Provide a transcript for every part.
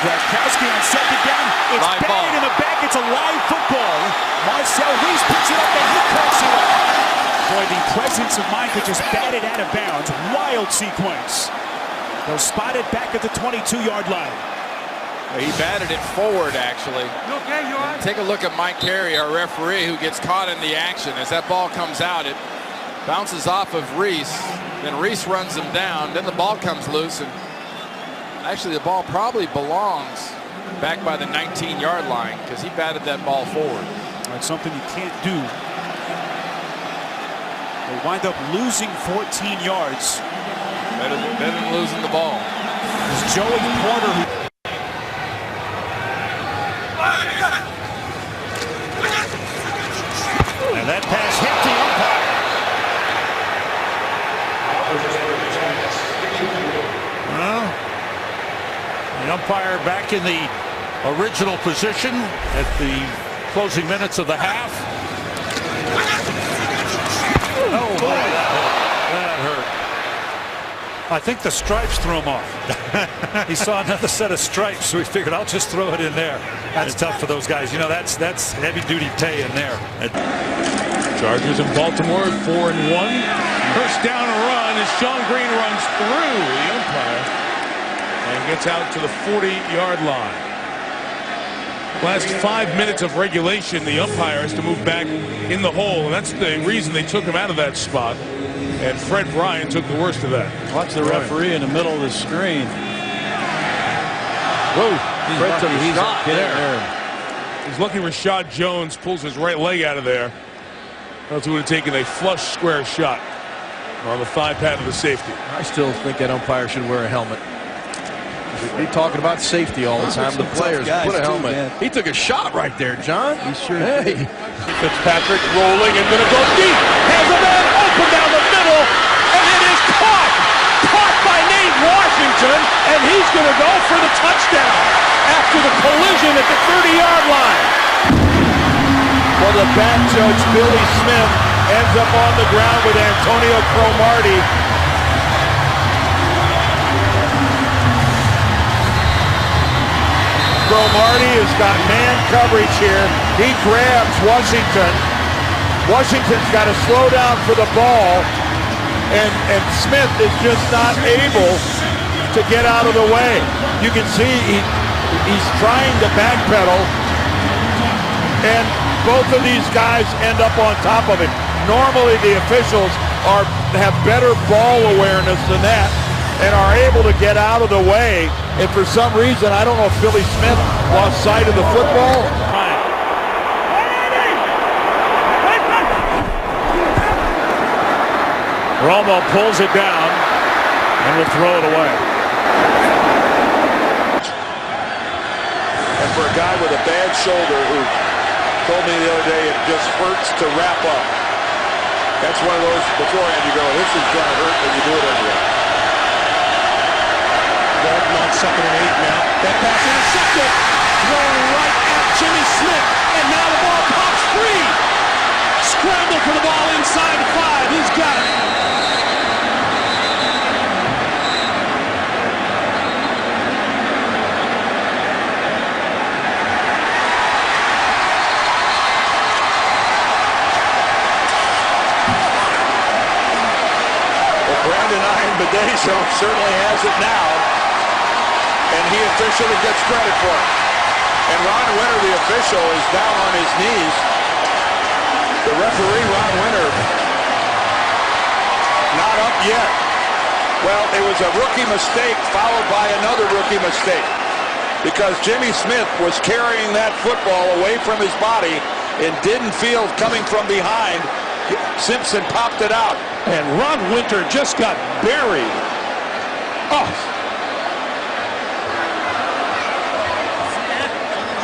Gronkowski on second down. It's live ball in the back. It's a live football. Marcel Reese picks it up and he cuts it up. Boy, the presence of mind could just bat it out of bounds. Wild sequence. They'll spot it back at the 22-yard line. He batted it forward, actually. You okay? You all right? Take a look at Mike Carey, our referee, who gets caught in the action. As that ball comes out, it bounces off of Reese. Then Reese runs him down. Then the ball comes loose. And actually, the ball probably belongs back by the 19-yard line because he batted that ball forward. That's something you can't do. They wind up losing 14 yards. Better than losing the ball. It's Joey Porter. And that pass hit the umpire. Well, the umpire back in the original position at the closing minutes of the half. Oh, boy, that hurt. I think the stripes threw him off. He saw another set of stripes, so he figured, I'll just throw it in there. That's tough for those guys. You know, that's heavy-duty pay in there. Chargers in Baltimore, 4-1. First down and run as Sean Green runs through the umpire and gets out to the 40-yard line. Last 5 minutes of regulation, the umpire has to move back in the hole, and that's the reason they took him out of that spot. And Fred Bryant took the worst of that. Watch the referee in the middle of the screen. Whoa, Fred took a shot there. He's lucky Rashad Jones pulls his right leg out of there. Else he would have taken a flush square shot on the thigh pad of the safety. I still think that umpire should wear a helmet. We're talking about safety all the time. The players put a helmet. He took a shot right there, John. He sure did. Fitzpatrick rolling and going to go deep. Has a man open down the middle, and it is caught. Caught by Nate Washington, and he's going to go for the touchdown after the collision at the 30-yard line. Well, the back judge, Billy Smith, ends up on the ground with Antonio Cromartie. Cromartie has got man coverage here. He grabs Washington. Washington's got to slow down for the ball, and Smith is just not able to get out of the way. You can see he's trying to backpedal, and both of these guys end up on top of it. Normally the officials have better ball awareness than that and are able to get out of the way. And for some reason, I don't know if Billy Smith lost sight of the football. Romo pulls it down and will throw it away. And for a guy with a bad shoulder who told me the other day it just hurts to wrap up. That's one of those beforehand you go, this is going to hurt when you do it anyway. On 2nd and 8 now. That pass intercepted. Thrown right at Jimmy Smith. And now the ball pops free. Scramble for the ball inside the 5. He's got it. Well, Brandon Iron-Bedejo certainly has it now. And he officially gets credit for it. And Ron Winter, the official, is down on his knees. The referee, Ron Winter, not up yet. Well, it was a rookie mistake followed by another rookie mistake. Because Jimmy Smith was carrying that football away from his body and didn't feel coming from behind. Simpson popped it out. And Ron Winter just got buried. Oh.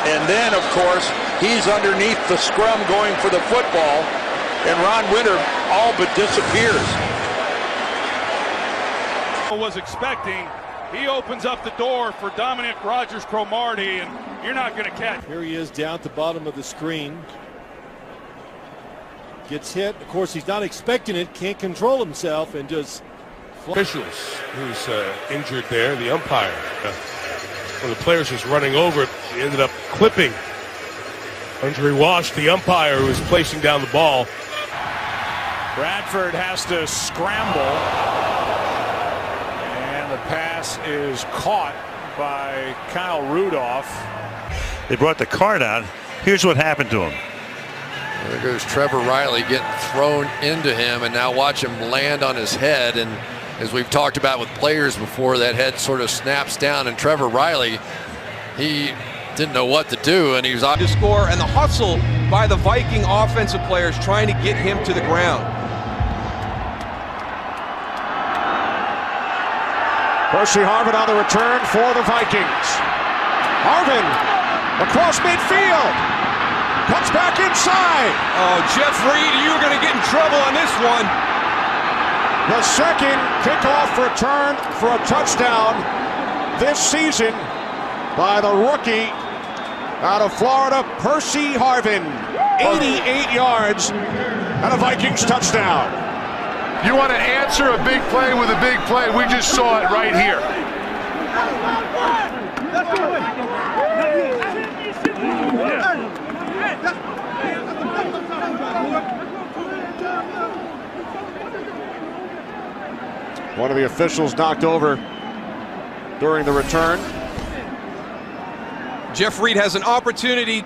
And then, of course, he's underneath the scrum going for the football, and Ron Winter all but disappears. Was expecting. He opens up the door for Dominic Rodgers-Cromartie, and you're not going to catch. Here he is down at the bottom of the screen. Gets hit. Of course, he's not expecting it, can't control himself, and just... Officials who's injured there, the umpire. When the players just running over it, he ended up clipping Andre Wash, the umpire, who was placing down the ball. Bradford has to scramble, and the pass is caught by Kyle Rudolph. They brought the card out. Here's what happened to him. There goes Trevor Riley getting thrown into him, and now watch him land on his head. And as we've talked about with players before, that head sort of snaps down, and Trevor Riley, he didn't know what to do, and he was To score, and the hustle by the Viking offensive players trying to get him to the ground. Percy Harvin on the return for the Vikings. Harvin across midfield. Comes back inside. Oh, Jeff Reed, you're going to get in trouble on this one. The second kickoff return for a touchdown this season by the rookie out of Florida, Percy Harvin. 88 yards and a Vikings touchdown. You want to answer a big play with a big play? We just saw it right here. One of the officials knocked over during the return. Jeff Reed has an opportunity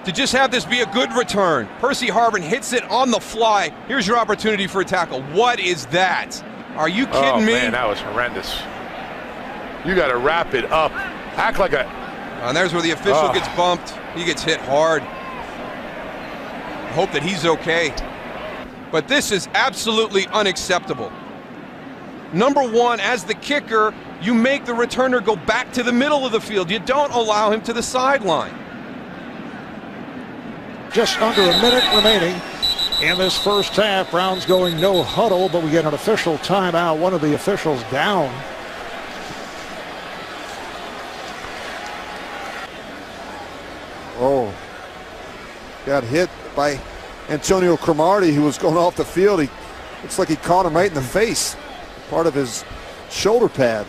to just have this be a good return. Percy Harvin hits it on the fly. Here's your opportunity for a tackle. What is that? Are you kidding me? Man, that was horrendous. You got to wrap it up. Act like a... And there's where the official gets bumped. He gets hit hard. Hope that he's okay. But this is absolutely unacceptable. Number one, as the kicker, you make the returner go back to the middle of the field. You don't allow him to the sideline. Just under a minute remaining in this first half. Browns going no huddle, but we get an official timeout. One of the officials down. Oh, got hit by Antonio Cromartie, who was going off the field. He looks like he caught him right in the face, part of his shoulder pad.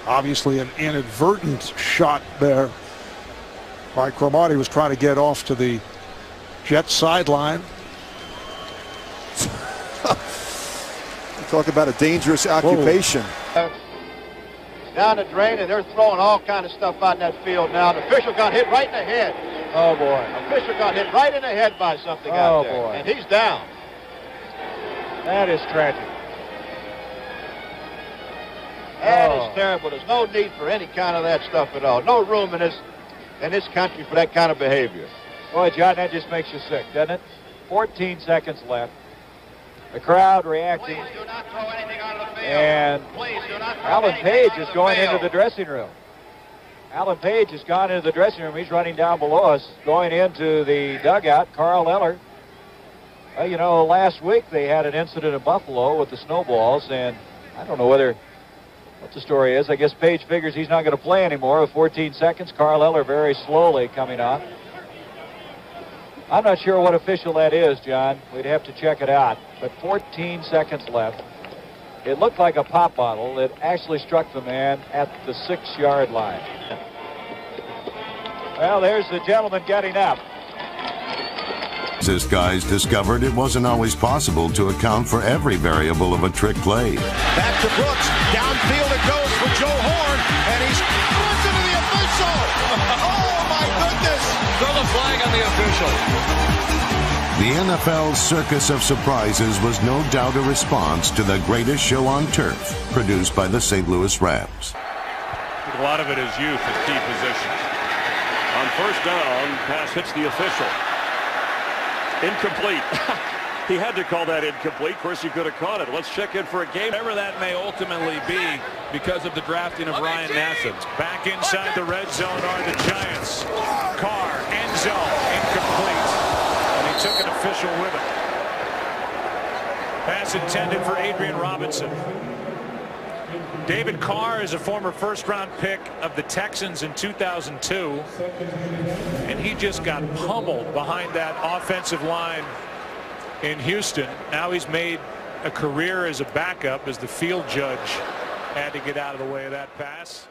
Obviously an inadvertent shot there by Cromartie. Was trying to get off to the Jets sideline. Talk about a dangerous occupation. Down the drain, and they're throwing all kind of stuff out in that field now. The official got hit right in the head. Oh, boy. Official got hit right in the head by something out there. Boy. And he's down. That is tragic. That is terrible. There's no need for any kind of that stuff at all. No room in this country for that kind of behavior. Boy, John, that just makes you sick, doesn't it? 14 seconds left. The crowd reacting. Please do not throw anything out of the field. And Please do not throw Alan anything Page out is of going the into field. the dressing room. Alan Page has gone into the dressing room. He's running down below us, going into the dugout. Carl Eller. Well, you know, last week they had an incident in Buffalo with the snowballs, and I don't know what the story is. I guess Page figures he's not going to play anymore with 14 seconds. Carl Eller very slowly coming on. I'm not sure what official that is, John. We'd have to check it out. But 14 seconds left. It looked like a pop bottle. It actually struck the man at the 6-yard line. Well, there's the gentleman getting up. This guys discovered it wasn't always possible to account for every variable of a trick play. Back to Brooks. Downfield it goes for Joe Horn, and he's listen to the official. Oh my goodness! Throw the flag on the official. The NFL's circus of surprises was no doubt a response to the greatest show on turf, produced by the St. Louis Rams. A lot of it is youth at key positions. On first down, pass hits the official. Incomplete. He had to call that incomplete. Of course, he could have caught it. Let's check in for a game. Whatever that may ultimately be because of the drafting of Ryan Nassib. Back inside the red zone are the Giants. Carr, end zone, incomplete. And he took an official with him. Pass intended for Adrian Robinson. David Carr is a former first-round pick of the Texans in 2002. And he just got pummeled behind that offensive line in Houston. Now he's made a career as a backup as the field judge Had to get out of the way of that pass.